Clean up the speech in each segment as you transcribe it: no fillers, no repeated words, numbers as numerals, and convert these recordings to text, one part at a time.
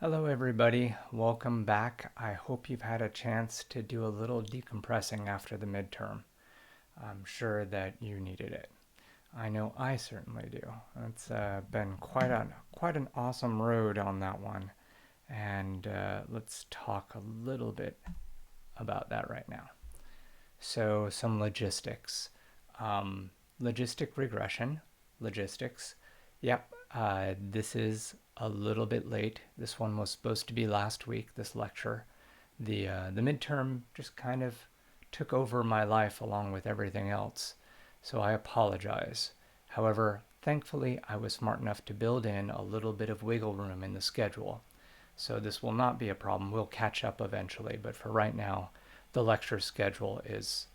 Hello everybody, welcome back. I hope you've had a chance to do a little decompressing after the midterm. I'm sure that you needed it. I know I certainly do. It's been quite an awesome road on that one, and let's talk a little bit about that right now. So some logistics. Logistic regression, logistics. Yep, this is a little bit late. This one was supposed to be last week, this lecture. The midterm just kind of took over my life along with everything else, so I apologize. However, thankfully, I was smart enough to build in a little bit of wiggle room in the schedule. So this will not be a problem. We'll catch up eventually, but for right now, the lecture schedule is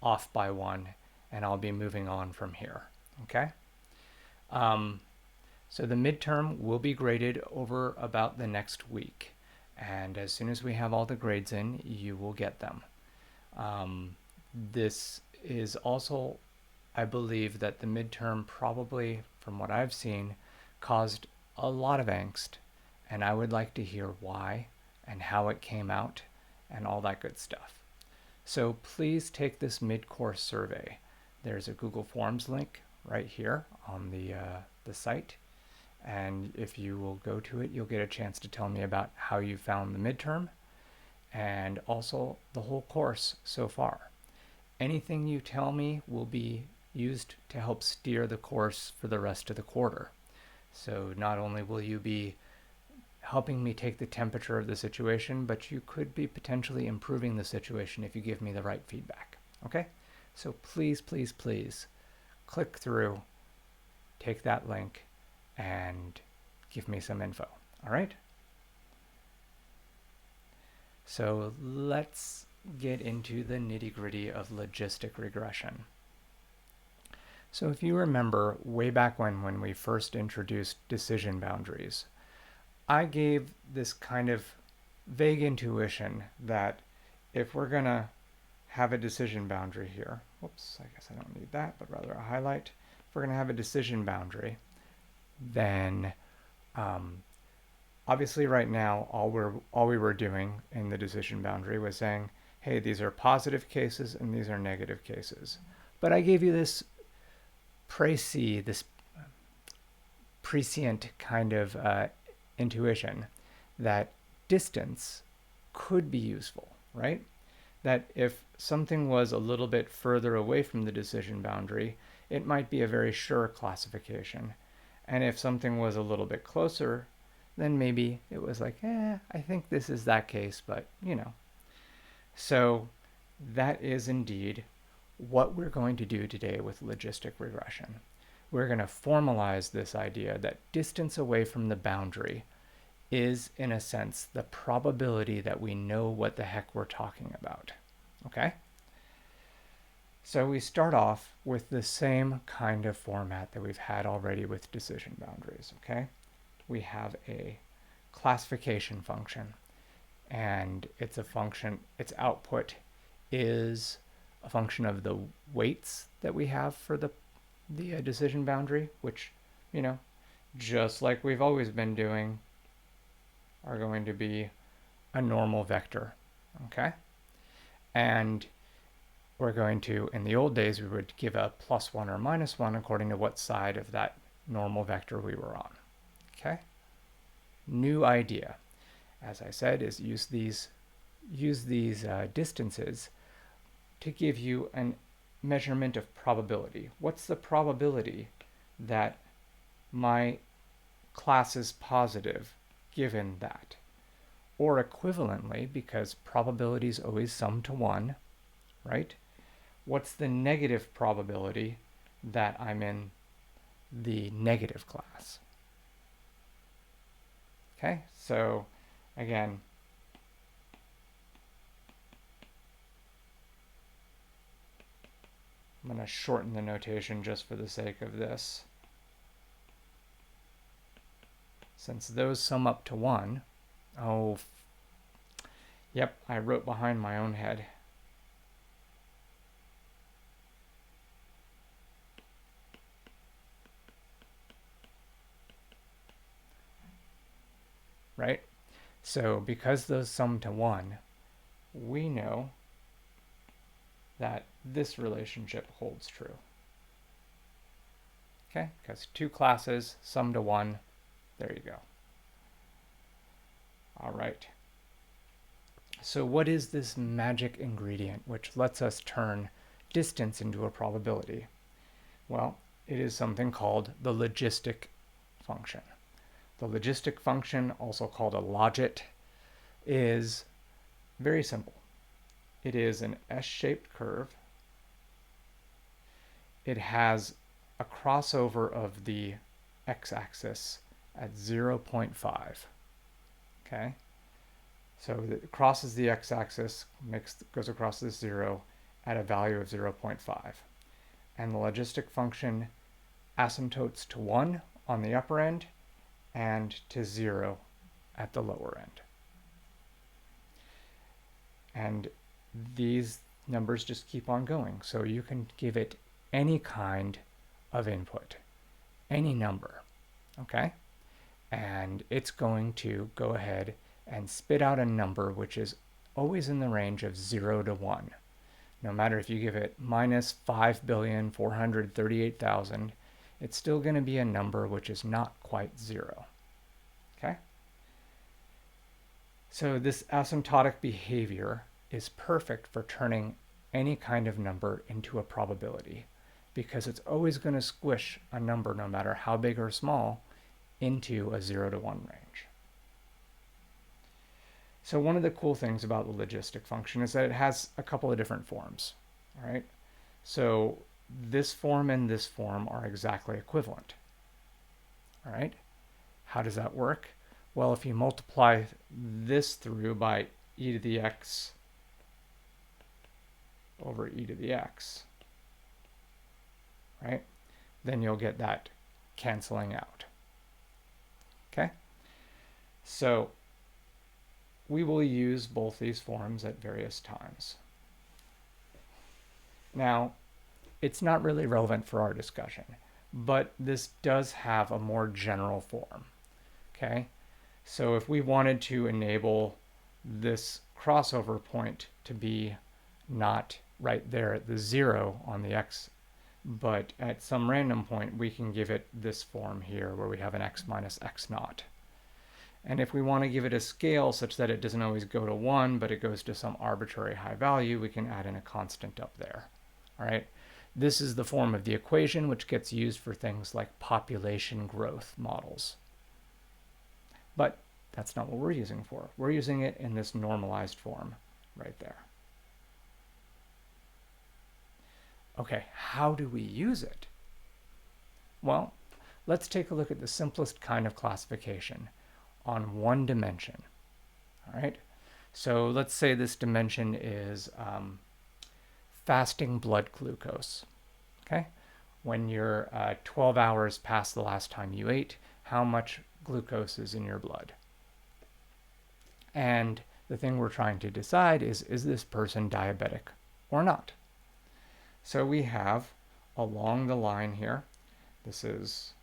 off by one, and I'll be moving on from here. Okay? So the midterm will be graded over about the next week. And as soon as we have all the grades in, you will get them. This is also, I believe that the midterm probably, from what I've seen, caused a lot of angst. And I would like to hear why and how it came out and all that good stuff. So please take this mid-course survey. There's a Google Forms link right here on the site. And if you will go to it, you'll get a chance to tell me about how you found the midterm and also the whole course so far. Anything you tell me will be used to help steer the course for the rest of the quarter. So not only will you be helping me take the temperature of the situation, but you could be potentially improving the situation if you give me the right feedback. Okay? So please, please, please click through, take that link, and give me some info. All right? So let's get into the nitty-gritty of logistic regression. So if you remember way back when we first introduced decision boundaries, I gave this kind of vague intuition that if we're going to have a decision boundary here, whoops, I guess I don't need that, but rather a highlight. If we're going to have a decision boundary, then obviously right now all we were doing in the decision boundary was saying, hey, these are positive cases and these are negative cases. But I gave you this prescient kind of intuition that distance could be useful, right? That if something was a little bit further away from the decision boundary, it might be a very sure classification. And if something was a little bit closer, then maybe it was like, I think this is that case, but you know. So that is indeed what we're going to do today with logistic regression. We're going to formalize this idea that distance away from the boundary is, in a sense, the probability that we know what the heck we're talking about. Okay? So we start off with the same kind of format that we've had already with decision boundaries. Okay? We have a classification function, and it's a function, its output is a function of the weights that we have for the decision boundary, which, you know, just like we've always been doing, are going to be a normal vector, okay? And we're going to, in the old days, we would give a +1 or -1 according to what side of that normal vector we were on, okay? New idea, as I said, is use these distances to give you a measurement of probability. What's the probability that my class is positive given that? Or equivalently, because probabilities always sum to 1, right? What's the negative probability that I'm in the negative class? Okay, so again, I'm going to shorten the notation just for the sake of this. Since those sum up to 1, yep, I wrote behind my own head. Right? So because those sum to 1, we know that this relationship holds true. Okay, because two classes sum to 1, there you go. All right. So what is this magic ingredient which lets us turn distance into a probability? Well, it is something called the logistic function. The logistic function, also called a logit, is very simple. It is an S-shaped curve. It has a crossover of the x-axis at 0.5. Okay? So it crosses the x-axis, goes across this 0 at a value of 0.5. And the logistic function asymptotes to 1 on the upper end and to 0 at the lower end. And these numbers just keep on going. So you can give it any kind of input, any number, okay? And it's going to go ahead and spit out a number which is always in the range of 0 to 1. No matter if you give it minus 5,438,000, it's still going to be a number which is not quite 0. Okay? So this asymptotic behavior is perfect for turning any kind of number into a probability, because it's always going to squish a number, no matter how big or small, into a 0 to 1 range. So one of the cool things about the logistic function is that it has a couple of different forms. All right? So this form and this form are exactly equivalent. All right? How does that work? Well, if you multiply this through by e to the x over e to the x, right? Then you'll get that canceling out. Okay? So we will use both these forms at various times. Now, it's not really relevant for our discussion, but this does have a more general form. Okay? So if we wanted to enable this crossover point to be not right there at the 0 on the x, but at some random point, we can give it this form here where we have an x minus x naught. And if we want to give it a scale such that it doesn't always go to 1, but it goes to some arbitrary high value, we can add in a constant up there. All right? This is the form of the equation which gets used for things like population growth models. But that's not what we're using for. We're using it in this normalized form right there. Okay, how do we use it? Well, let's take a look at the simplest kind of classification on one dimension. All right, so let's say this dimension is fasting blood glucose. Okay, when you're 12 hours past the last time you ate, how much glucose is in your blood? And the thing we're trying to decide is this person diabetic or not? So we have along the line here, this is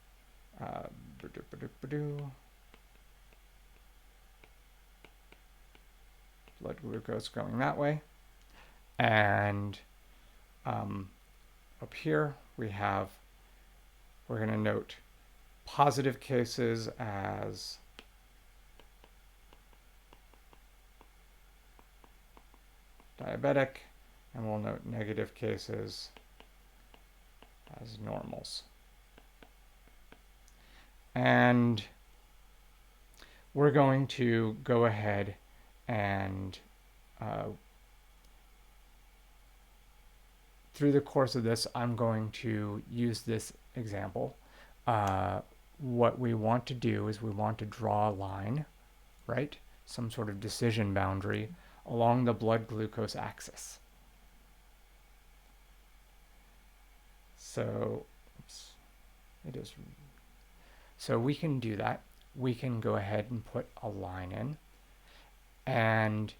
blood glucose going that way. And up here we're going to note positive cases as diabetic, and we'll note negative cases as normals. And we're going to go ahead and through the course of this, I'm going to use this example. What we want to do is we want to draw a line, right? Some sort of decision boundary along the blood glucose axis. So, so we can do that. We can go ahead and put a line in. And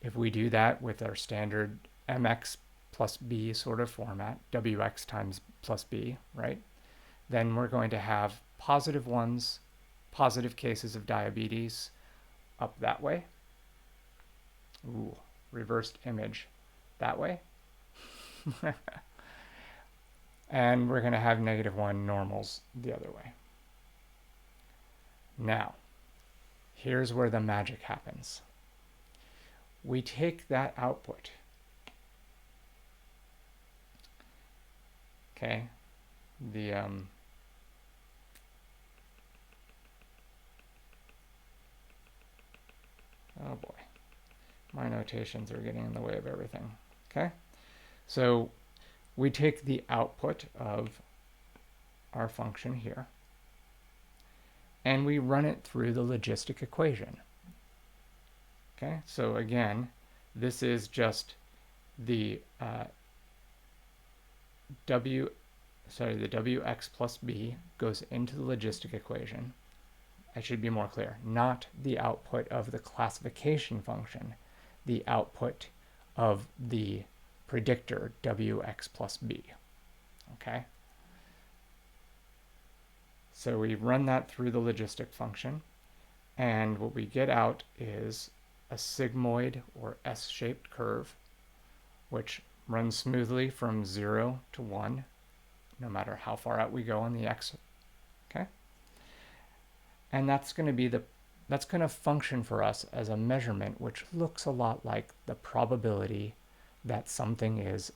if we do that with our standard mx plus b sort of format, wx times plus b, right? Then we're going to have positive ones, positive cases of diabetes, up that way. Ooh, reversed image that way. And we're going to have -1 normals the other way. Now, here's where the magic happens. We take that output, okay, oh boy, my notations are getting in the way of everything, okay? So we take the output of our function here, and we run it through the logistic equation. Okay, so again, this is just the the wx plus b goes into the logistic equation. I should be more clear, not the output of the classification function, the output of the predictor wx plus b. Okay? So we run that through the logistic function, and what we get out is a sigmoid or S-shaped curve, which runs smoothly from 0 to 1, no matter how far out we go on the x. Okay? And that's going to function for us as a measurement which looks a lot like the probability that something is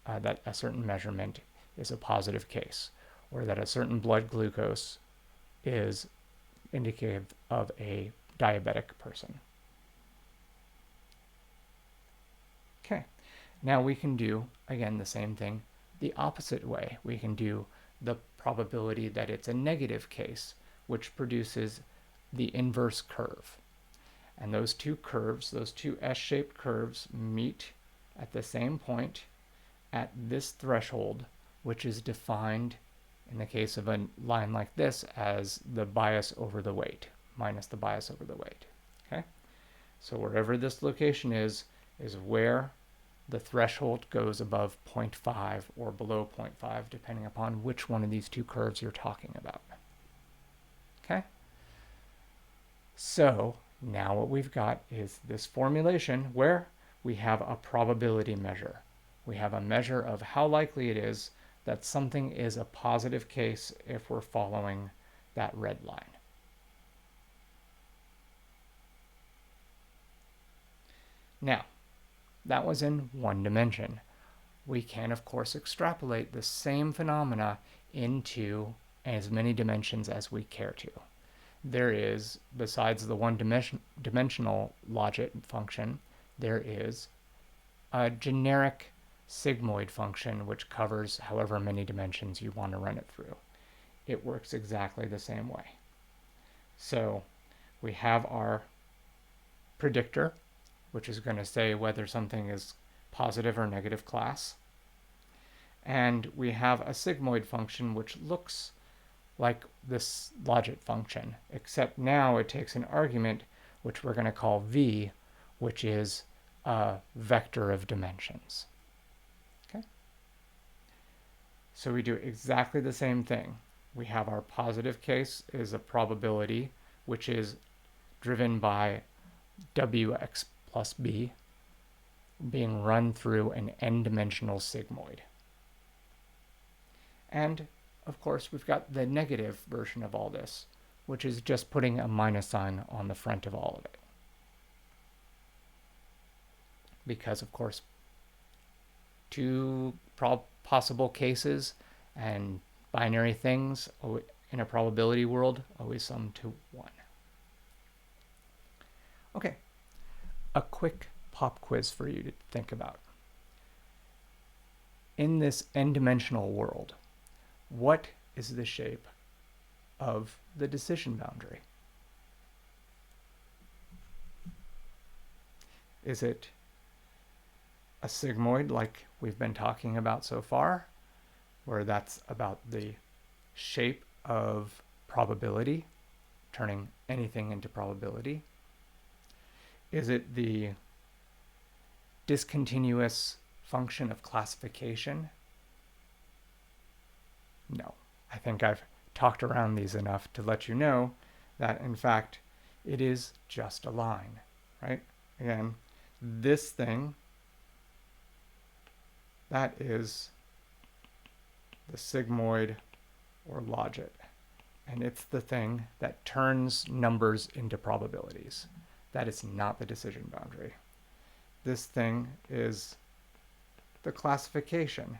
that a certain measurement is a positive case, or that a certain blood glucose is indicative of a diabetic person. Okay, now we can do, again, the same thing the opposite way. We can do the probability that it's a negative case, which produces the inverse curve. And those two curves, those two S-shaped curves, meet at the same point at this threshold, which is defined in the case of a line like this as the bias over the weight, minus the bias over the weight. Okay? So wherever this location is where the threshold goes above 0.5 or below 0.5, depending upon which one of these two curves you're talking about. Okay? So now what we've got is this formulation where we have a probability measure. We have a measure of how likely it is that something is a positive case if we're following that red line. Now, that was in one dimension. We can, of course, extrapolate the same phenomena into as many dimensions as we care to. There is, besides the one-dimensional logic function, there is a generic sigmoid function which covers however many dimensions you want to run it through. It works exactly the same way. So we have our predictor, which is going to say whether something is positive or negative class. And we have a sigmoid function which looks like this logic function, except now it takes an argument which we're going to call v, which is a vector of dimensions. Okay? So we do exactly the same thing. We have our positive case is a probability which is driven by wx plus b being run through an n-dimensional sigmoid. And of course, we've got the negative version of all this, which is just putting a minus sign on the front of all of it. Because, of course, two possible cases and binary things in a probability world always sum to 1. Okay, a quick pop quiz for you to think about. In this n-dimensional world, what is the shape of the decision boundary? Is it a sigmoid like we've been talking about so far, where that's about the shape of probability, turning anything into probability? Is it the discontinuous function of classification? No. I think I've talked around these enough to let you know that, in fact, It is just a line, right? Again, this thing, that is the sigmoid or logit. And it's the thing that turns numbers into probabilities. That is not the decision boundary. This thing is the classification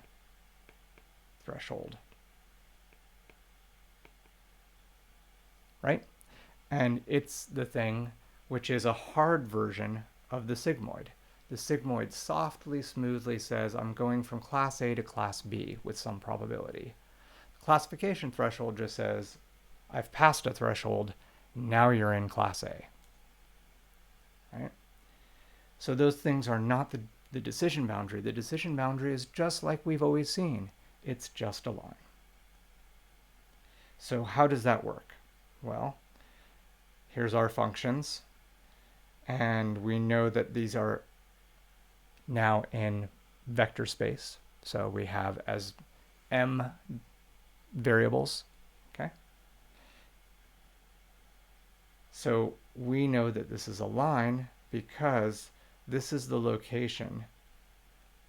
threshold, right? And it's the thing which is a hard version of the sigmoid. The sigmoid softly, smoothly says, I'm going from class A to class B with some probability. The classification threshold just says, I've passed a threshold, now you're in class A. Right? So those things are not the decision boundary. The decision boundary is just like we've always seen. It's just a line. So how does that work? Well, here's our functions. And we know that these are now in vector space. So we have as m variables, okay? So we know that this is a line because this is the location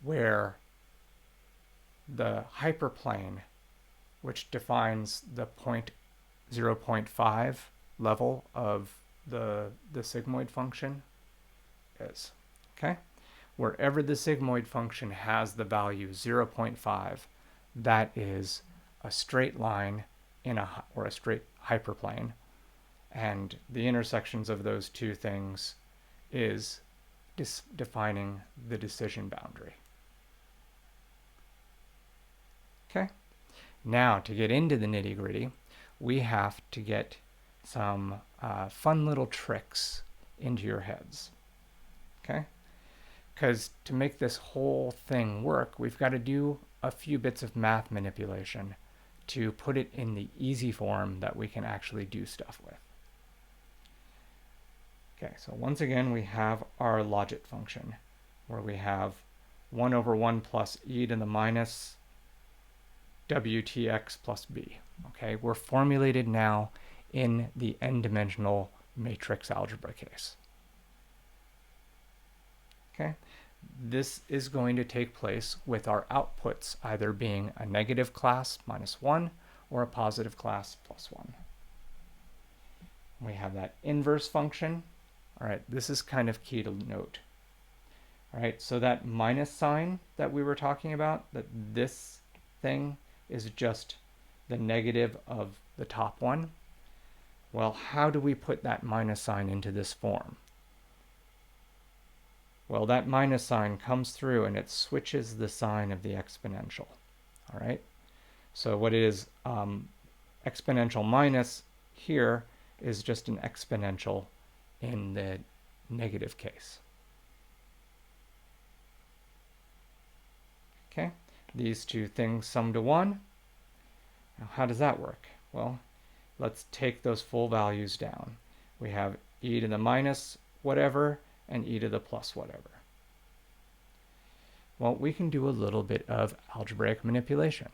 where the hyperplane, which defines the 0.5 level of the sigmoid function, is. Okay? Wherever the sigmoid function has the value 0.5, that is a straight line or a straight hyperplane. And the intersections of those two things is defining the decision boundary. Okay? Now, to get into the nitty-gritty, we have to get some fun little tricks into your heads. Okay? Because to make this whole thing work, we've got to do a few bits of math manipulation to put it in the easy form that we can actually do stuff with. Okay, so once again, we have our logit function, where we have 1 over 1 plus e to the minus wtx plus b. Okay, we're formulated now in the n-dimensional matrix algebra case. Okay, this is going to take place with our outputs either being a negative class -1 or a positive class +1. We have that inverse function. All right, this is kind of key to note. All right, so that minus sign that we were talking about, that this thing is just the negative of the top one. Well, how do we put that minus sign into this form? Well, that minus sign comes through and it switches the sign of the exponential. All right, so what is exponential minus here is just an exponential in the negative case. Okay, these two things sum to 1. Now, how does that work? Well, let's take those full values down. We have e to the minus whatever and e to the plus whatever. Well, we can do a little bit of algebraic manipulation.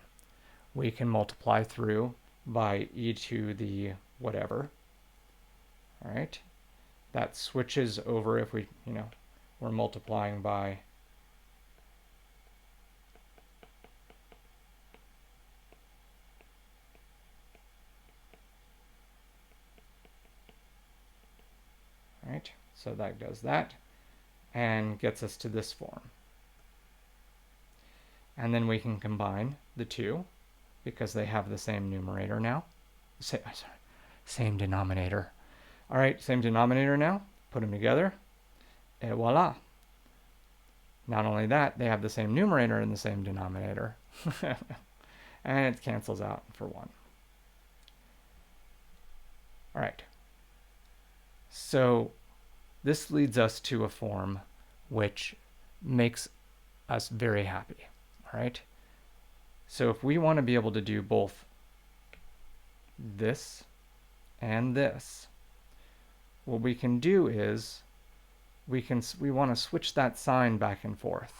We can multiply through by e to the whatever. All right, that switches over if we, we're multiplying by right? So that does that and gets us to this form. And then we can combine the two because they have the same numerator now. Same denominator. All right, same denominator now. Put them together. Et voila. Not only that, they have the same numerator and the same denominator. And it cancels out for 1. All right. So this leads us to a form which makes us very happy. All right. So if we want to be able to do both this and this, what we can do is we want to switch that sign back and forth.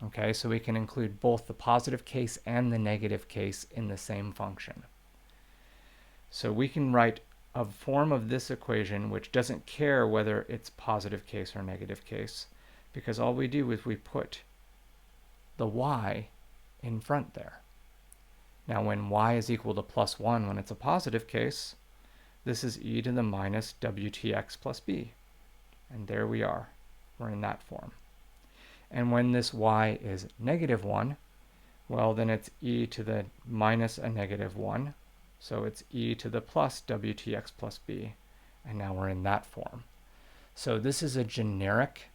Okay, so we can include both the positive case and the negative case in the same function. So we can write a form of this equation which doesn't care whether it's positive case or negative case, because all we do is we put the y in front there. Now when y is equal to plus 1 when it's a positive case, this is e to the minus wtx plus b. And there we are. We're in that form. And when this y is negative 1, well, then it's e to the minus a negative 1. So it's e to the plus wtx plus b. And now we're in that form. So this is a generic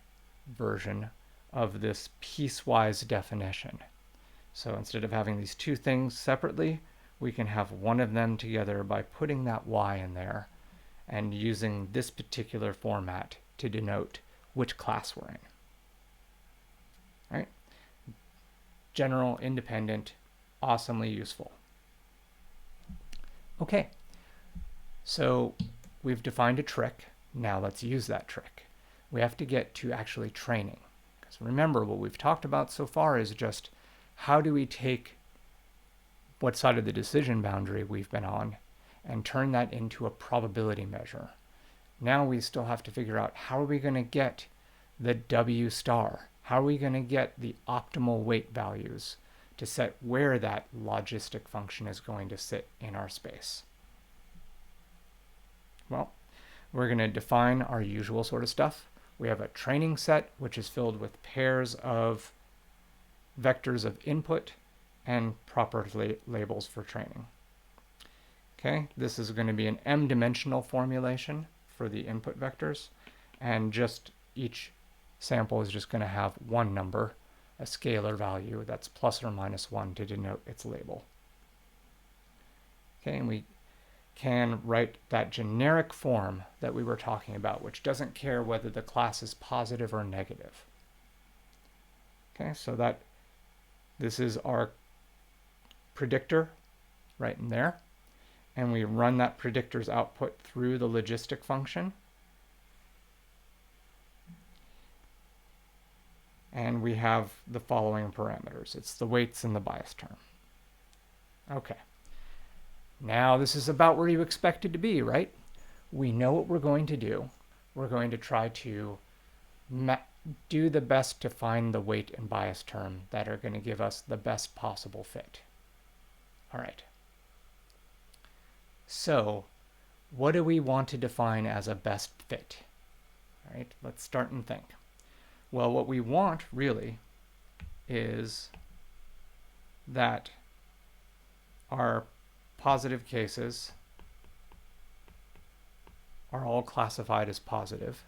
version of this piecewise definition. So instead of having these two things separately, we can have one of them together by putting that y in there and using this particular format to denote which class we're in. All right? General, independent, awesomely useful. Okay, so we've defined a trick. Now let's use that trick. We have to get to actually training. Because remember, what we've talked about so far is just how do we take what side of the decision boundary we've been on and turn that into a probability measure. Now we still have to figure out how are we going to get the W star? How are we going to get the optimal weight values to set where that logistic function is going to sit in our space? Well, we're going to define our usual sort of stuff. We have a training set, which is filled with pairs of vectors of input and proper labels for training. Okay, this is going to be an m-dimensional formulation for the input vectors, and just each sample is just going to have one number, a scalar value that's plus or minus 1 to denote its label. Okay, and we can write that generic form that we were talking about, which doesn't care whether the class is positive or negative. Okay, so that this is our predictor right in there. And we run that predictor's output through the logistic function. And we have the following parameters. It's the weights and the bias term. Okay. Now this is about where you expect it to be, right? We know what we're going to do. We're going to try to do the best to find the weight and bias term that are going to give us the best possible fit. All right. So what do we want to define as a best fit? All right, let's start and think. Well, what we want really is that our positive cases are all classified as positive,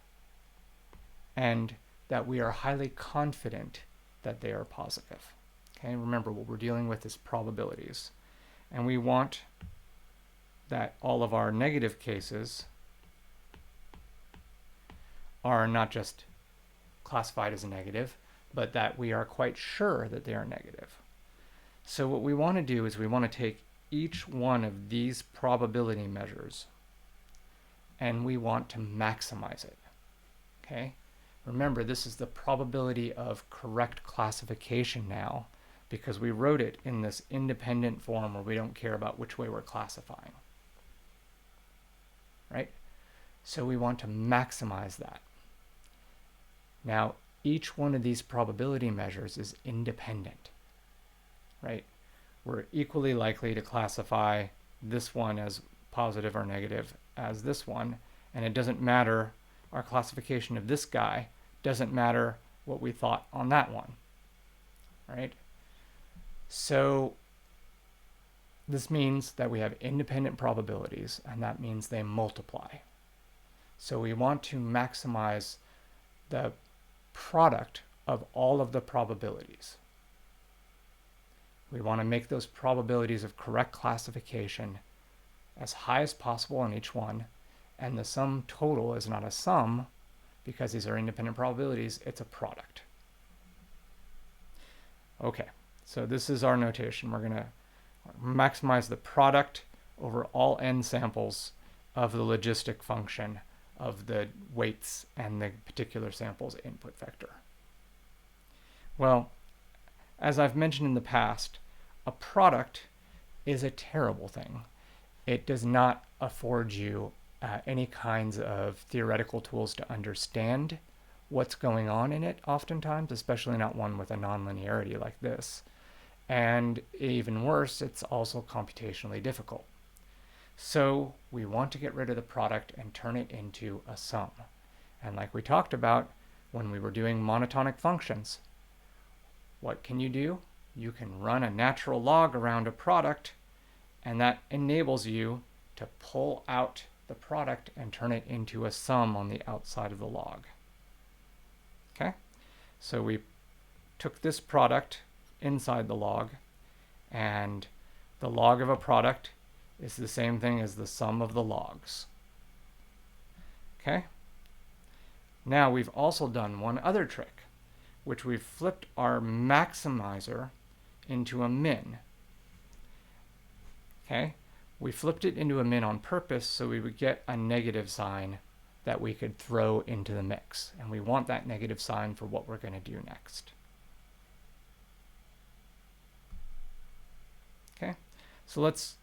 and that we are highly confident that they are positive. Okay, remember what we're dealing with is probabilities. And we want that all of our negative cases are not just classified as a negative, but that we are quite sure that they are negative. So what we want to do is we want to take each one of these probability measures and we want to maximize it. Okay? Remember, this is the probability of correct classification now, because we wrote it in this independent form where we don't care about which way we're classifying. Right? So we want to maximize that. Now, each one of these probability measures is independent, right? We're equally likely to classify this one as positive or negative as this one, and it doesn't matter, our classification of this guy doesn't matter what we thought on that one, right? So this means that we have independent probabilities, and that means they multiply. So we want to maximize the product of all of the probabilities. We want to make those probabilities of correct classification as high as possible on each one, and the sum total is not a sum because these are independent probabilities, it's a product. Okay, so this is our notation. We're going to maximize the product over all n samples of the logistic function of the weights and the particular sample's input vector. Well, as I've mentioned in the past, a product is a terrible thing. it does not afford you any kinds of theoretical tools to understand what's going on in it oftentimes, especially not one with a nonlinearity like this. And even worse, it's also computationally difficult. So we want to get rid of the product and turn it into a sum. And like we talked about when we were doing monotonic functions, what can you do? You can run a natural log around a product, and that enables you to pull out the product and turn it into a sum on the outside of the log. Okay? So we took this product inside the log, and the log of a product is the same thing as the sum of the logs. Okay? Now we've also done one other trick, which we've flipped our maximizer into a min. Okay? We flipped it into a min on purpose so we would get a negative sign that we could throw into the mix. And we want that negative sign for what we're going to do next. Okay? So let's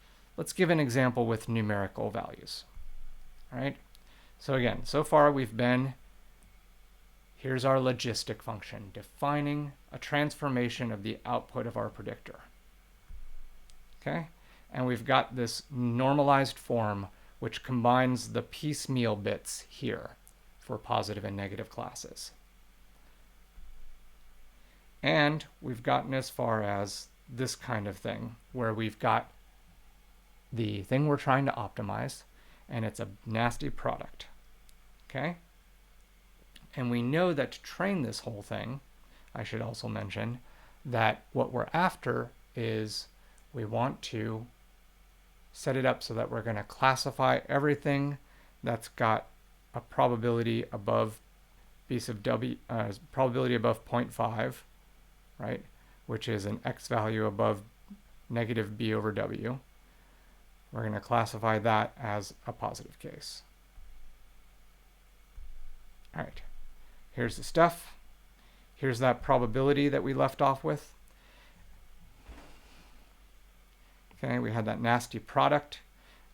give an example with numerical values. All right? So again, so far we've been, here's our logistic function, defining a transformation of the output of our predictor. Okay? And we've got this normalized form which combines the piecemeal bits here for positive and negative classes. And we've gotten as far as this kind of thing, where we've got the thing we're trying to optimize, and it's a nasty product. Okay? And we know that to train this whole thing, I should also mention that what we're after is we want to set it up so that we're going to classify everything that's got a probability above b sub w, probability above 0.5, right? Which is an x value above negative b over w. We're going to classify that as a positive case. All right, here's the stuff. Here's that probability that we left off with. Okay, we had that nasty product.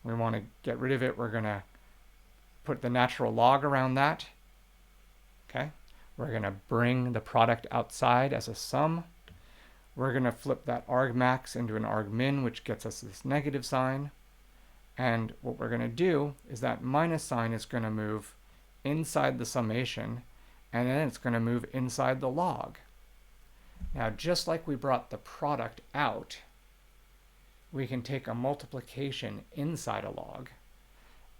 We want to get rid of it. We're going to put the natural log around that. Okay, we're going to bring the product outside as a sum. We're going to flip that argmax into an argmin, which gets us this negative sign. And what we're going to do is that minus sign is going to move inside the summation, and then it's going to move inside the log. Now, just like we brought the product out, we can take a multiplication inside a log,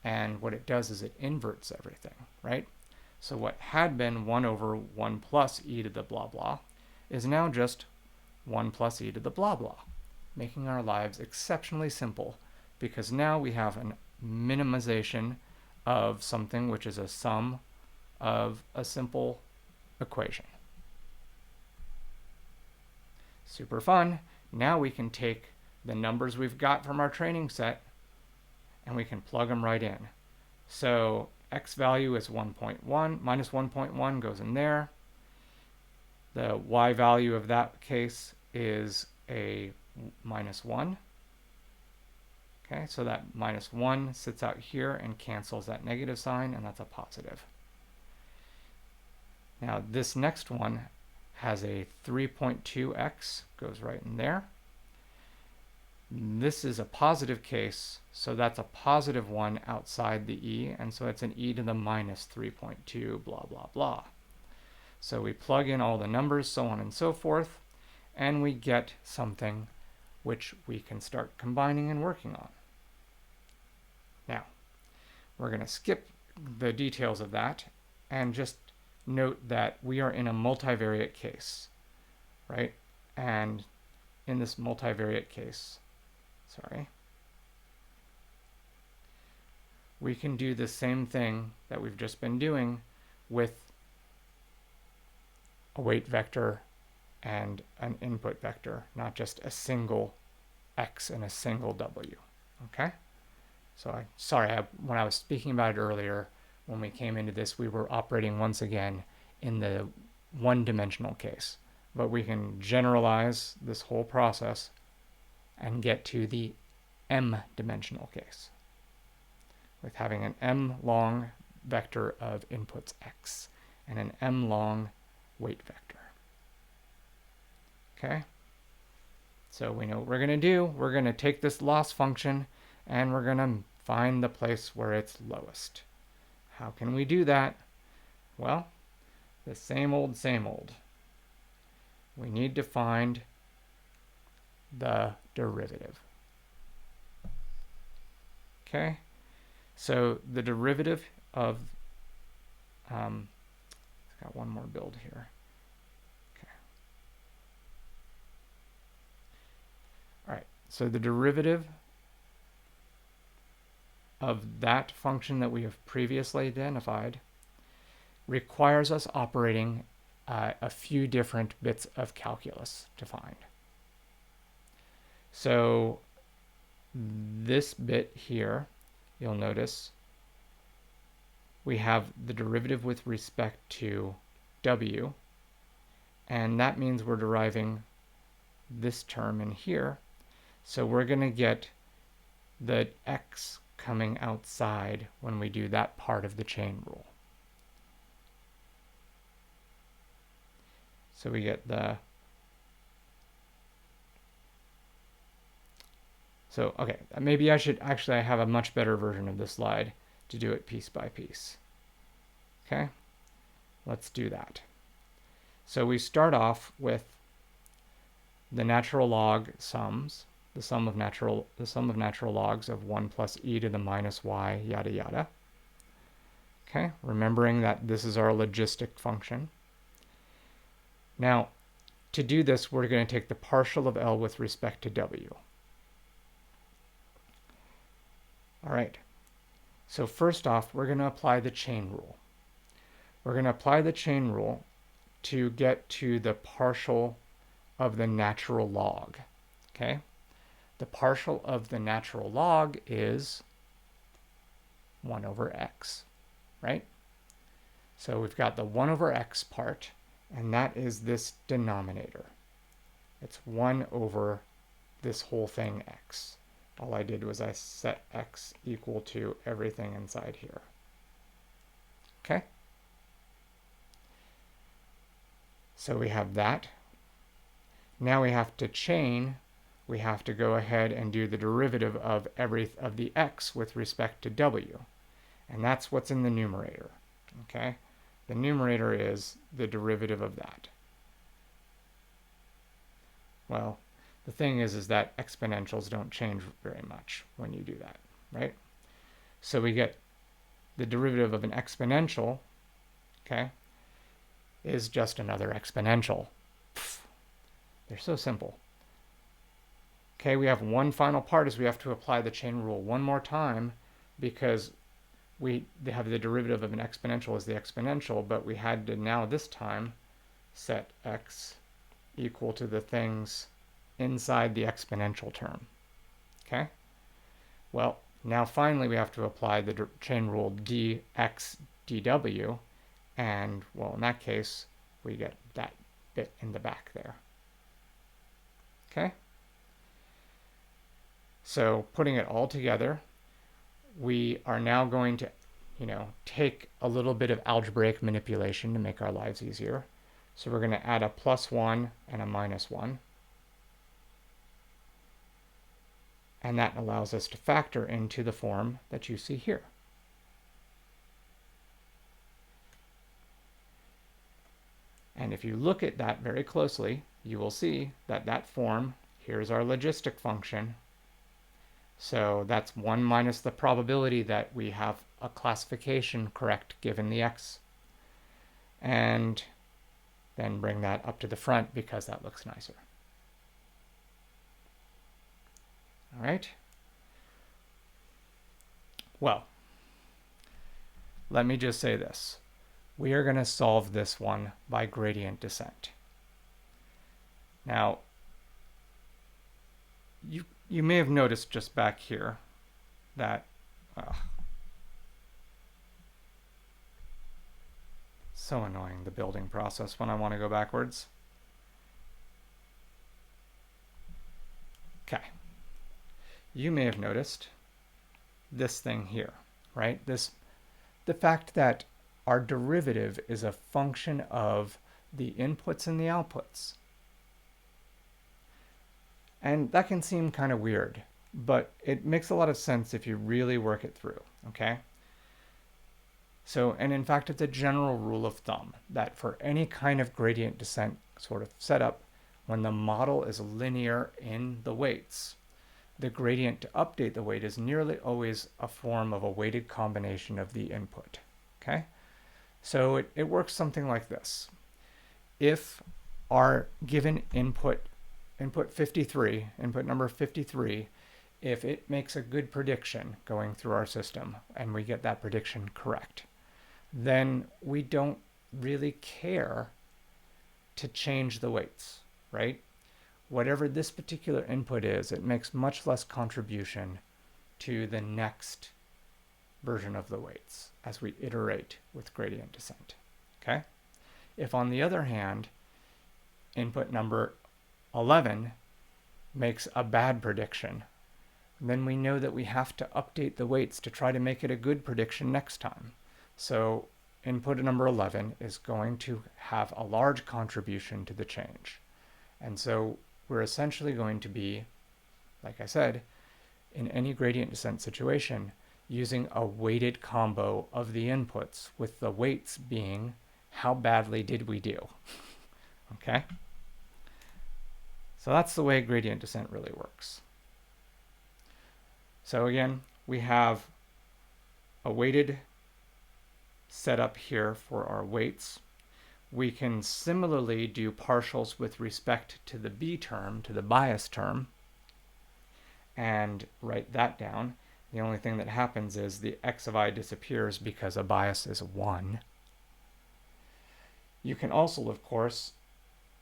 and what it does is it inverts everything, right? So what had been 1 over 1 plus e to the blah blah is now just 1 plus e to the blah blah, making our lives exceptionally simple, because now we have a minimization of something which is a sum of a simple equation. Super fun. Now we can take the numbers we've got from our training set and we can plug them right in. So x value is 1.1, minus 1.1 goes in there. The y value of that case is a minus 1. Okay, so that minus 1 sits out here and cancels that negative sign, and that's a positive. Now this next one has a 3.2x, goes right in there. This is a positive case, so that's a positive 1 outside the e, and so it's an e to the minus 3.2, blah, blah, blah. So we plug in all the numbers, so on and so forth, and we get something which we can start combining and working on. Now, we're going to skip the details of that and just note that we are in a multivariate case, right? And in this multivariate case, we can do the same thing that we've just been doing with a weight vector and an input vector, not just a single x and a single w, okay? So when I was speaking about it earlier, when we came into this, we were operating once again in the one-dimensional case, but we can generalize this whole process and get to the m-dimensional case, with having an m-long vector of inputs x and an m-long weight vector. Okay? So we know what we're going to do. We're going to take this loss function and we're going to find the place where it's lowest. How can we do that? Well, the same old, same old. We need to find the derivative. Okay? So the derivative of, got one more build here. Okay. All right, so the derivative of that function that we have previously identified requires us operating a few different bits of calculus to find. So this bit here, you'll notice we have the derivative with respect to w, and that means we're deriving this term in here. So we're going to get the x coming outside when we do that part of the chain rule. So we get the, so okay, maybe I should actually have a much better version of this slide to do it piece by piece. Okay, let's do that. So we start off with the natural log sums, the sum of natural logs of 1 plus e to the minus y, yada yada. Okay, remembering that this is our logistic function. Now, to do this, we're going to take the partial of L with respect to W. All right, so first off, we're going to apply the chain rule. We're going to apply the chain rule to get to the partial of the natural log. Okay, the partial of the natural log is 1 over x, right? So we've got the 1 over x part, and that is this denominator. It's 1 over this whole thing x. All I did was I set x equal to everything inside here. Okay? So we have that. Now we have to chain. We have to go ahead and do the derivative of the x with respect to w. And that's what's in the numerator. Okay? The numerator is the derivative of that. Well, the thing is that exponentials don't change very much when you do that, right? So we get the derivative of an exponential, okay, is just another exponential. Pfft, they're so simple. Okay, we have one final part is we have to apply the chain rule one more time because they have the derivative of an exponential as the exponential, but we had to now this time set x equal to the things inside the exponential term. Okay? Well, now finally we have to apply the chain rule dx dw, and well, in that case, we get that bit in the back there. Okay? So putting it all together, we are now going to, take a little bit of algebraic manipulation to make our lives easier. So we're going to add a +1 and a -1. And that allows us to factor into the form that you see here. And if you look at that very closely, you will see that that form, here's our logistic function. So that's 1 minus the probability that we have a classification correct given the x. And then bring that up to the front because that looks nicer. All right. Well, let me just say this. We are going to solve this one by gradient descent. Now, you may have noticed just back here that so annoying, the building process when I want to go backwards. Okay. you may have noticed this thing here, right? The fact that our derivative is a function of the inputs and the outputs. And that can seem kind of weird, but it makes a lot of sense if you really work it through, okay? So, and in fact, it's a general rule of thumb that for any kind of gradient descent sort of setup, when the model is linear in the weights, the gradient to update the weight is nearly always a form of a weighted combination of the input, okay? So it works something like this. If our given input number 53, if it makes a good prediction going through our system and we get that prediction correct, then we don't really care to change the weights, right? Whatever this particular input is, it makes much less contribution to the next version of the weights as we iterate with gradient descent, okay? If on the other hand, input number 11 makes a bad prediction, then we know that we have to update the weights to try to make it a good prediction next time. So input number 11 is going to have a large contribution to the change. And so we're essentially going to be, like I said, in any gradient descent situation, using a weighted combo of the inputs, with the weights being how badly did we do, okay? So that's the way gradient descent really works. So again, we have a weighted setup here for our weights. We can similarly do partials with respect to the B term, to the bias term, and write that down. The only thing that happens is the x of I disappears because a bias is 1. You can also, of course,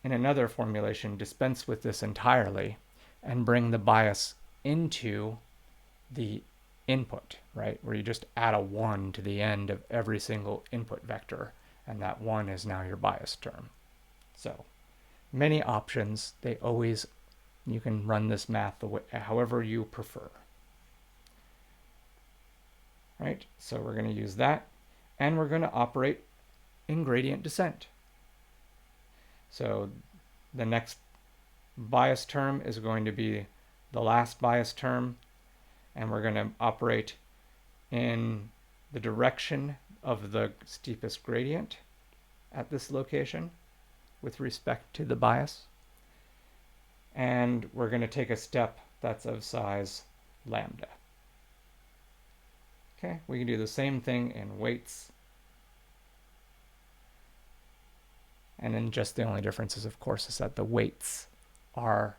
in another formulation, dispense with this entirely and bring the bias into the input, right? Where you just add a 1 to the end of every single input vector, and that 1 is now your bias term. So many options. You can run this math however you prefer. Right? So we're going to use that, and we're going to operate in gradient descent. So the next bias term is going to be the last bias term, and we're going to operate in the direction of the steepest gradient at this location with respect to the bias. And we're going to take a step that's of size lambda. Okay, we can do the same thing in weights. And then just the only difference is, of course, is that the weights are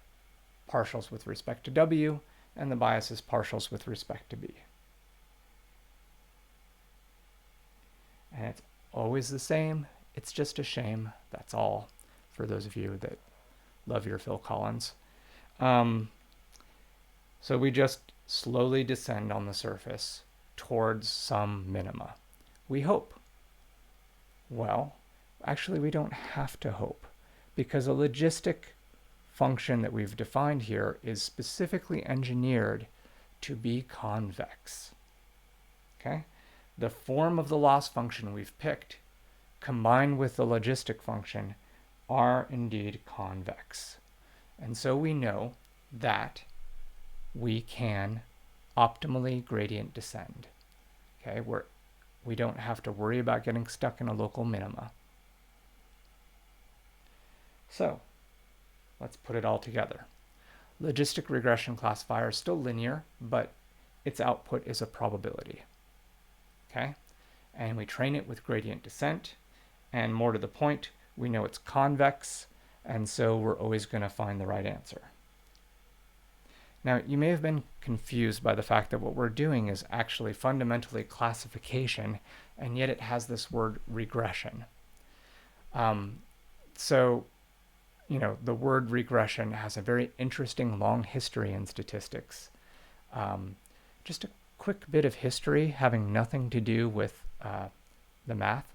partials with respect to W, and the bias is partials with respect to B. And it's always the same. It's just a shame. That's all for those of you that love your Phil Collins. So we just slowly descend on the surface towards some minima. We hope. Well, actually, we don't have to hope, because a logistic function that we've defined here is specifically engineered to be convex. Okay? The form of the loss function we've picked, combined with the logistic function, are indeed convex. And so we know that we can optimally gradient descend. Okay? We don't have to worry about getting stuck in a local minima. So let's put it all together. Logistic regression classifier is still linear, but its output is a probability. Okay? And we train it with gradient descent, and more to the point, we know it's convex, and so we're always going to find the right answer. Now, you may have been confused by the fact that what we're doing is actually fundamentally classification, and yet it has this word regression. So, the word regression has a very interesting long history in statistics. Just a quick bit of history having nothing to do with the math.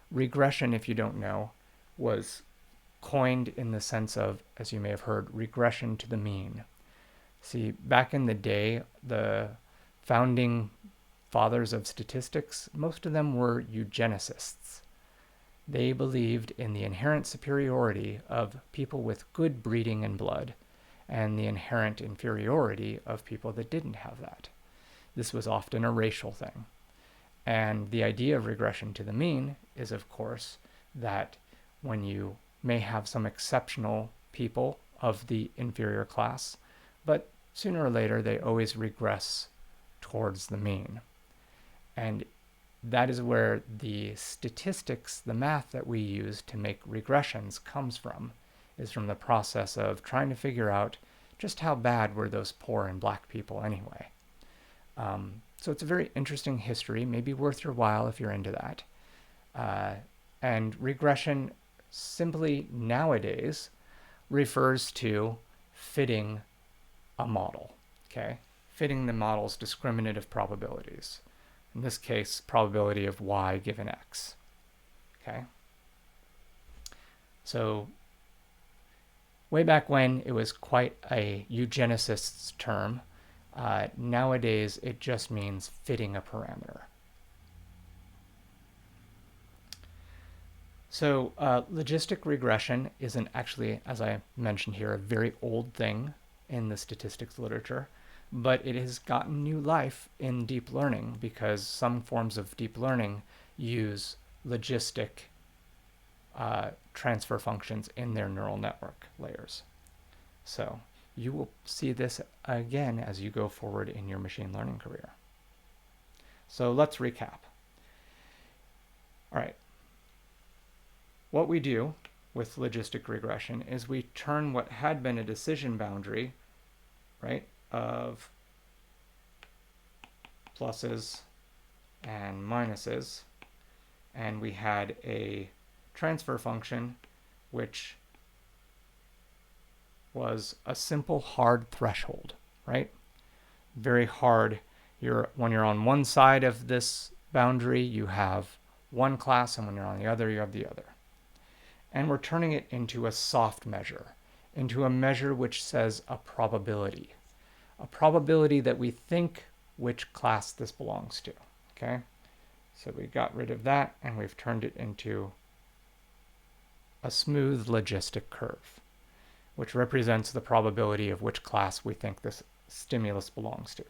Regression, if you don't know, was coined in the sense of, as you may have heard, regression to the mean. See, back in the day, the founding fathers of statistics, most of them were eugenicists. They believed in the inherent superiority of people with good breeding and blood, and the inherent inferiority of people that didn't have that. This was often a racial thing. And the idea of regression to the mean is, of course, that when you may have some exceptional people of the inferior class, but sooner or later they always regress towards the mean. And that is where the statistics, the math that we use to make regressions comes from, is from the process of trying to figure out just how bad were those poor and black people anyway. So it's a very interesting history, maybe worth your while if you're into that. And regression simply nowadays refers to fitting a model, okay? Fitting the model's discriminative probabilities. In this case, probability of y given x, okay? So way back when, it was quite a eugenicist's term. Nowadays, it just means fitting a parameter. So logistic regression isn't actually, as I mentioned here, a very old thing in the statistics literature, but it has gotten new life in deep learning because some forms of deep learning use logistic transfer functions in their neural network layers. So you will see this again as you go forward in your machine learning career. So let's recap. All right. What we do with logistic regression is we turn what had been a decision boundary, right, of pluses and minuses, and we had a transfer function which was a simple hard threshold, right? Very hard. When you're on one side of this boundary, you have one class, and when you're on the other, you have the other. And we're turning it into a soft measure, into a measure which says a probability that we think which class this belongs to, okay? So we got rid of that, and we've turned it into a smooth logistic curve, which represents the probability of which class we think this stimulus belongs to.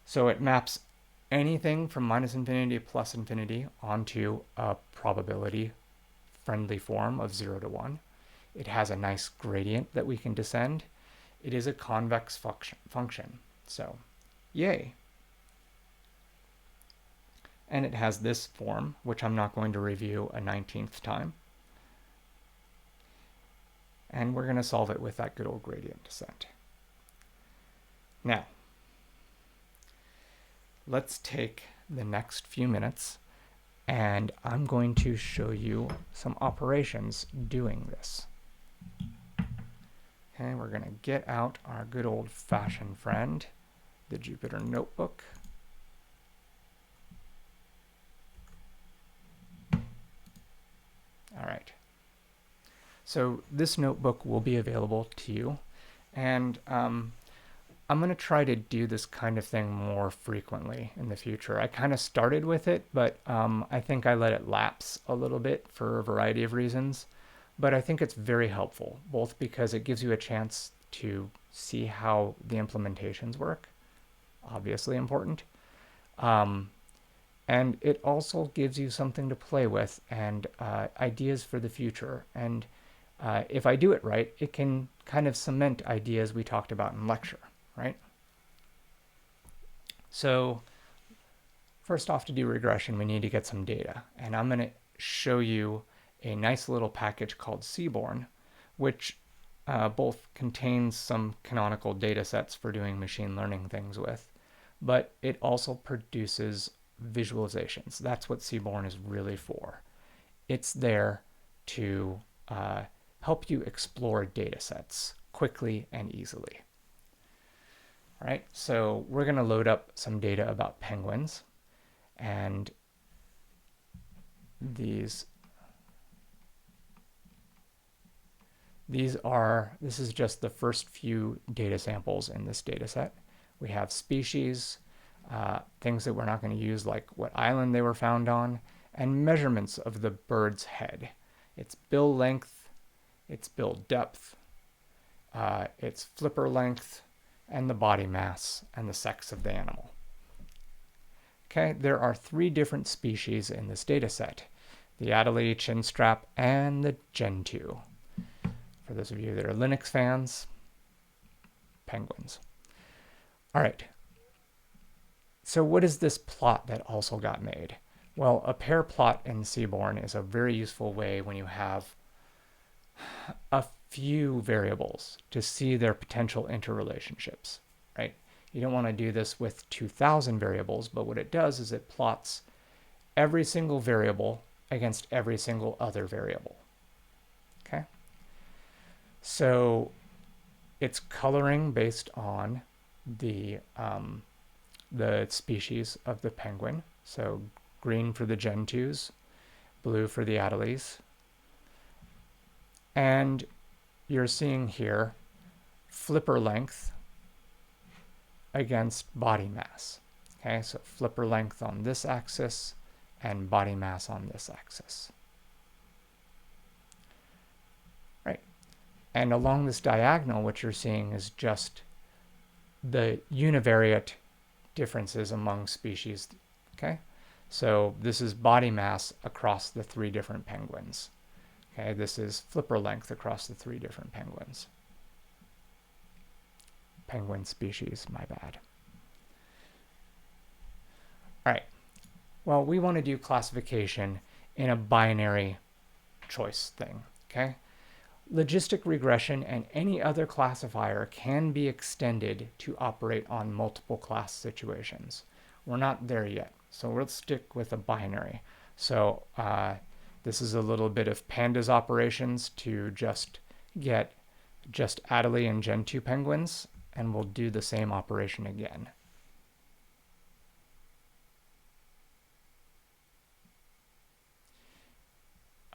So it maps anything from minus infinity to plus infinity onto a probability-friendly form of 0 to 1. It has a nice gradient that we can descend. It is a convex function, so yay. And it has this form, which I'm not going to review a 19th time. And we're going to solve it with that good old gradient descent. Now, let's take the next few minutes, and I'm going to show you some operations doing this. Okay, we're going to get out our good old-fashioned friend, the Jupyter Notebook. All right. So this notebook will be available to you, and I'm going to try to do this kind of thing more frequently in the future. I kind of started with it, but I think I let it lapse a little bit for a variety of reasons. But I think it's very helpful, both because it gives you a chance to see how the implementations work, obviously important, and it also gives you something to play with and ideas for the future. And if I do it right, it can kind of cement ideas we talked about in lecture, right? So first off, to do regression, we need to get some data. And I'm going to show you a nice little package called Seaborn, which both contains some canonical data sets for doing machine learning things with, but it also produces visualizations. That's what Seaborn is really for. It's there to help you explore data sets quickly and easily. All right, so we're going to load up some data about penguins, and these This is just the first few data samples in this data set. We have species, things that we're not going to use, like what island they were found on, and measurements of the bird's head. Its bill length, its bill depth, its flipper length, and the body mass and the sex of the animal. Okay, there are 3 different species in this data set: the Adelie, chinstrap, and the gentoo. For those of you that are Linux fans, penguins. All right. So what is this plot that also got made? Well, a pair plot in Seaborn is a very useful way when you have a few variables to see their potential interrelationships, right? You don't want to do this with 2,000 variables, but what it does is it plots every single variable against every single other variable, okay? So it's coloring based on the species of the penguin. So green for the gentoos, blue for the Adelies. And you're seeing here flipper length against body mass. Okay, so flipper length on this axis and body mass on this axis. Right. And along this diagonal, what you're seeing is just the univariate differences among species. Okay, so this is body mass across the 3 different penguins. Okay, this is flipper length across the 3 different penguins. Penguin species, my bad. All right, well, we want to do classification in a binary choice thing, okay? Logistic regression and any other classifier can be extended to operate on multiple class situations. We're not there yet, so we'll stick with a binary. So this is a little bit of pandas operations to just get just Adelie and gentoo penguins, and we'll do the same operation again.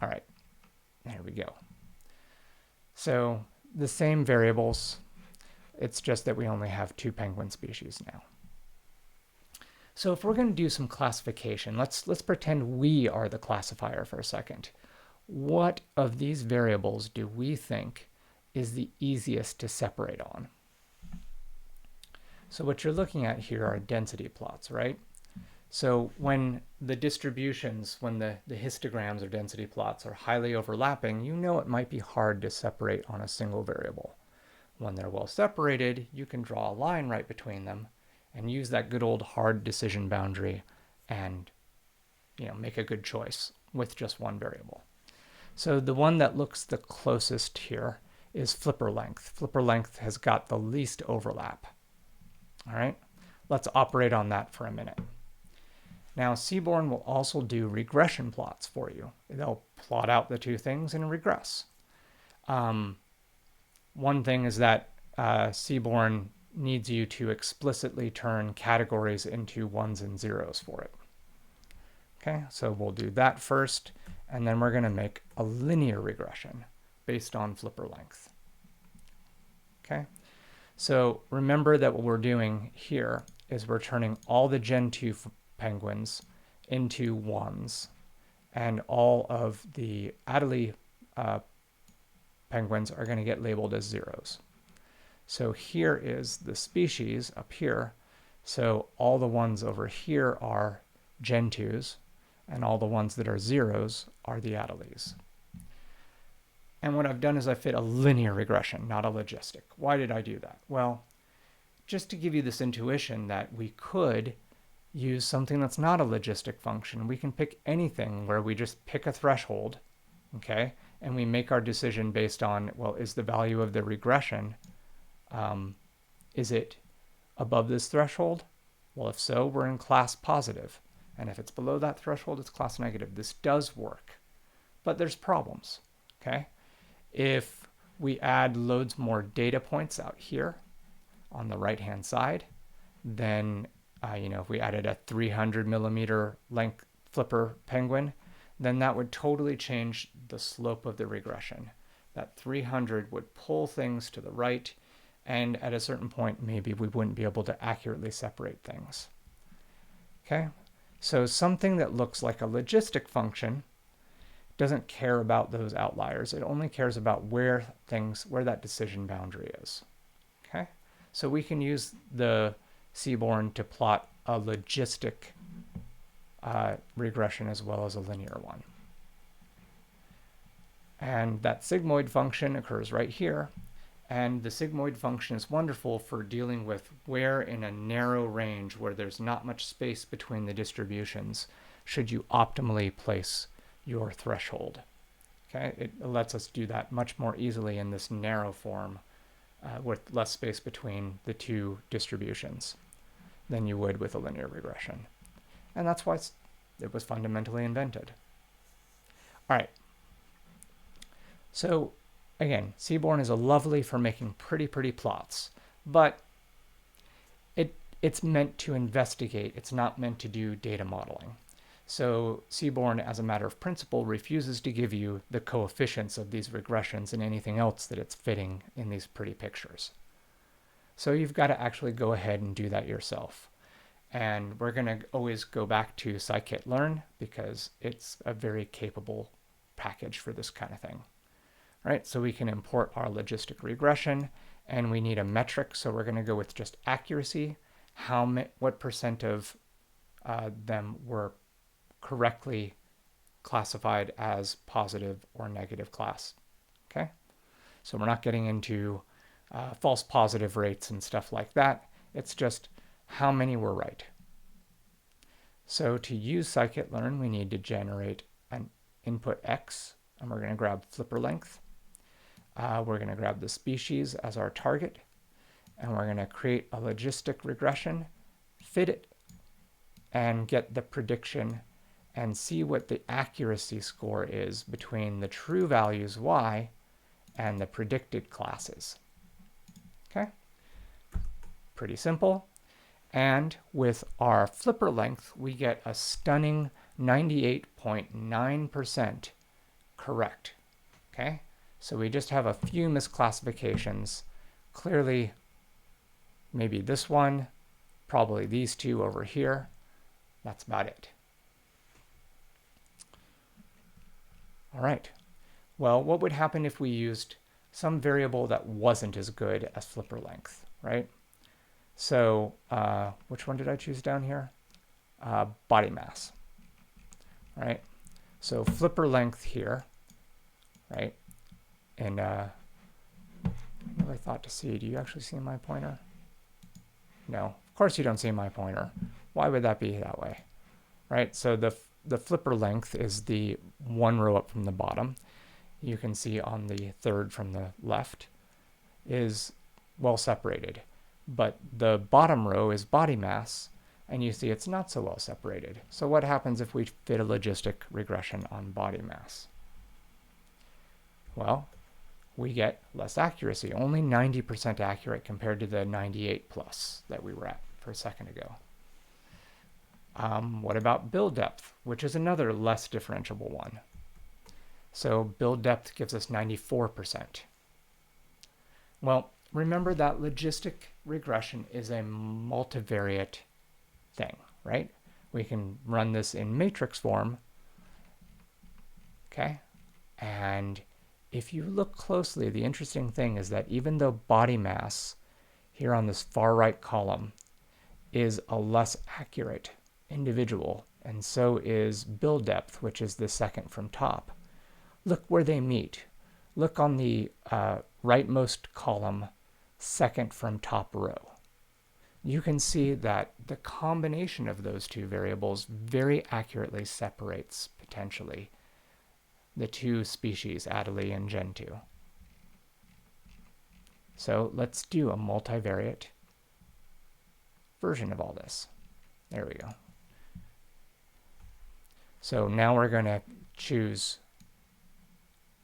All right, there we go. So the same variables, it's just that we only have 2 penguin species now. So if we're going to do some classification, let's pretend we are the classifier for a second. What of these variables do we think is the easiest to separate on? So what you're looking at here are density plots, right? So when the distributions, when the histograms or density plots are highly overlapping, you know it might be hard to separate on a single variable. When they're well separated, you can draw a line right between them and use that good old hard decision boundary and, you know, make a good choice with just one variable. So the one that looks the closest here is flipper length. Flipper length has got the least overlap. All right, let's operate on that for a minute. Now, Seaborn will also do regression plots for you. They'll plot out the 2 things and regress. One thing is that Seaborn needs you to explicitly turn categories into 1s and 0s for it. Okay, so we'll do that first, and then we're going to make a linear regression based on flipper length. Okay, so remember that what we're doing here is we're turning all the gentoo penguins into 1s, and all of the Adelie penguins are going to get labeled as 0s. So here is the species up here. So all the ones over here are gentoos, and all the ones that are 0s are the Adelies. And what I've done is I fit a linear regression, not a logistic. Why did I do that? Well, just to give you this intuition that we could use something that's not a logistic function. We can pick anything where we just pick a threshold, okay, and we make our decision based on, well, is the value of the regression, is it above this threshold? Well, if so, we're in class positive. And if it's below that threshold, it's class negative. This does work, but there's problems, okay? If we add loads more data points out here on the right-hand side, then if we added a 300 millimeter length flipper penguin, then that would totally change the slope of the regression. that 300 would pull things to the right, and at a certain point, maybe we wouldn't be able to accurately separate things. Okay, so something that looks like a logistic function doesn't care about those outliers. It only cares about where that decision boundary is. Okay, so we can use the Seaborn to plot a logistic regression as well as a linear one. And that sigmoid function occurs right here. And the sigmoid function is wonderful for dealing with where in a narrow range where there's not much space between the distributions should you optimally place your threshold. Okay, it lets us do that much more easily in this narrow form with less space between the two distributions than you would with a linear regression. And that's why it was fundamentally invented. All right. So again, Seaborn is lovely for making pretty plots, but it's meant to investigate. It's not meant to do data modeling. So Seaborn, as a matter of principle, refuses to give you the coefficients of these regressions and anything else that it's fitting in these pretty pictures. So you've got to actually go ahead and do that yourself. And we're going to always go back to scikit-learn because it's a very capable package for this kind of thing. All right, so we can import our logistic regression, and we need a metric, so we're going to go with just accuracy. What percent of them were correctly classified as positive or negative class. Okay, so we're not getting into false positive rates and stuff like that. It's just how many were right. So to use scikit-learn, we need to generate an input x, and we're going to grab flipper length. We're going to grab the species as our target, and we're going to create a logistic regression, fit it, and get the prediction and see what the accuracy score is between the true values y and the predicted classes. Okay, pretty simple. And with our flipper length, we get a stunning 98.9% correct. Okay, so we just have a few misclassifications. Clearly, maybe this one, probably these two over here. That's about it. All right. Well, what would happen if we used some variable that wasn't as good as flipper length, right? So which one did I choose down here? Body mass. All right. So flipper length here, right? And I never thought to see, do you actually see my pointer? No, of course you don't see my pointer. Why would that be that way? Right, so the flipper length is the one row up from the bottom. You can see on the third from the left is well separated. But the bottom row is body mass, and you see it's not so well separated. So what happens if we fit a logistic regression on body mass? Well, we get less accuracy, only 90% accurate compared to the 98 plus that we were at for a second ago. What about build depth, which is another less differentiable one? So build depth gives us 94%. Well, remember that logistic regression is a multivariate thing, right? We can run this in matrix form, okay? And if you look closely, the interesting thing is that even though body mass here on this far right column is a less accurate individual, and so is build depth, which is the second from top. Look where they meet. Look on the rightmost column, second from top row. You can see that the combination of those two variables very accurately separates, potentially, the two species, Adelie and Gentoo. So let's do a multivariate version of all this. There we go. So now we're going to choose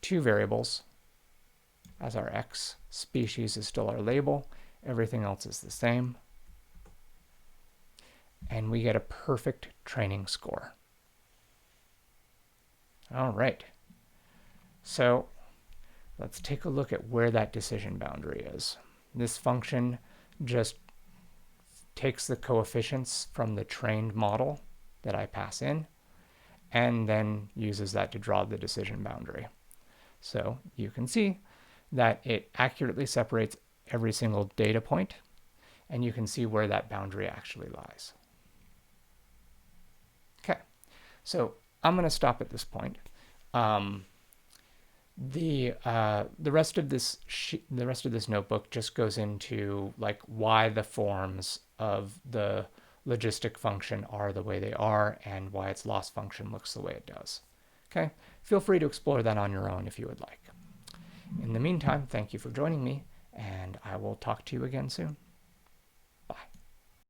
two variables as our x. Species is still our label. Everything else is the same. And we get a perfect training score. All right. So Let's take a look at where that decision boundary is. This function just takes the coefficients from the trained model that I pass in and then uses that to draw the decision boundary. So you can see that it accurately separates every single data point, and you can see where that boundary actually lies. Okay, so I'm going to stop at this point. The rest of this notebook just goes into like why the forms of the logistic function are the way they are and why its loss function looks the way it does. Okay, feel free to explore that on your own if you would like. In the meantime, thank you for joining me, and I will talk to you again soon.